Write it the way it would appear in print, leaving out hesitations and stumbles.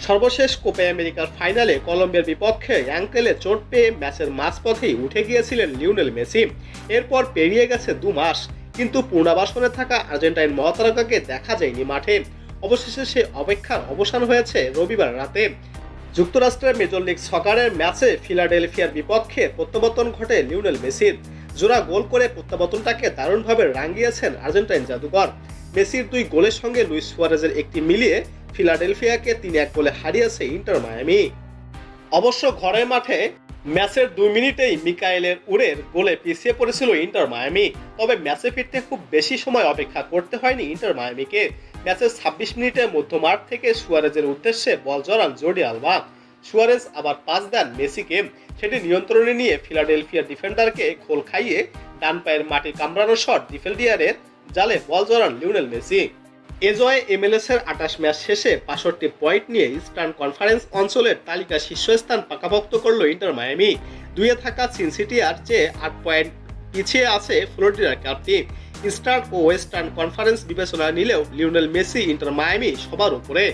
সর্বশেষ কোপা আমেরিকার ফাইনালে কলম্বিয়ার বিপক্ষে অ্যাঙ্কেলে চোট পেয়ে ম্যাচের মাঝপথেই উঠে গিয়েছিলেন লিওনেল মেসি। এরপর পেরিয়ে গেছে 2 মাস, কিন্তু পুনর্বাসনে থাকা আর্জেন্টাইন মহাতারকাকে দেখা যায়নি মাঠে। অবশেষে সে অপেক্ষার অবসান হয়েছে রবিবার রাতে। যুক্তরাষ্ট্রের মেজর লিগ সকারের ম্যাচে ফিলাডেলফিয়ার বিপক্ষে প্রত্যাবর্তন ঘটে লিওনেল মেসির। জোড়া গোল করে প্রত্যাবর্তনটাকে দারুণভাবে রাঙিয়েছেন আর্জেন্টাইন জাদুকর। মেসির 2 গোলের সঙ্গে লুইস সুয়ারেজের একটি মিলিয়ে ফিলাডেলফিয়াকে 3-1 গোলে হারিয়েছে ইন্টার মায়ামি। অবশ্য ঘরের মাঠে ম্যাচের 2 মিনিটেই মিকায়েলের উরের গোলে পিছিয়ে পড়েছিল ইন্টার মায়ামি। তবে ম্যাচে ফিরতে খুব বেশি সময় অপেক্ষা করতে হয়নি ইন্টার মায়ামিকে। ম্যাচের 26 মিনিটে মধ্যমাঠ থেকে সুয়ারেজের উদ্দেশ্যে বল জড়ান জর্ডি আলবা। সুয়ারেজ আবার পাস দেন মেসিকে, সেটি নিয়ন্ত্রণে নিয়ে ফিলাডেলফিয়ার ডিফেন্ডারকে খোল খাইয়ে ডান পায়ের মাটি কামড়ানো শট ডিফেন্ডিয়ারের জালে বল জড়ান লিওনেল মেসি। এ জয়ে MLS এর 28 ম্যাচ শেষে 65 পয়েন্ট নিয়ে ইস্টার্ন কনফারেন্স অঞ্চলের তালিকা শীর্ষস্থান পাকাপোক্ত করল ইন্টার মায়ামি। 2-এ থাকা সিনসিটিয়ার চেয়ে 8 পয়েন্ট পিছিয়ে আছে ফ্লোরিডার ক্লাবটি। ইস্টার্ন ও ওয়েস্টার্ন কনফারেন্স বিবেচনা নিলেও লিওনেল মেসি ইন্টার মায়ামি সবার উপরে।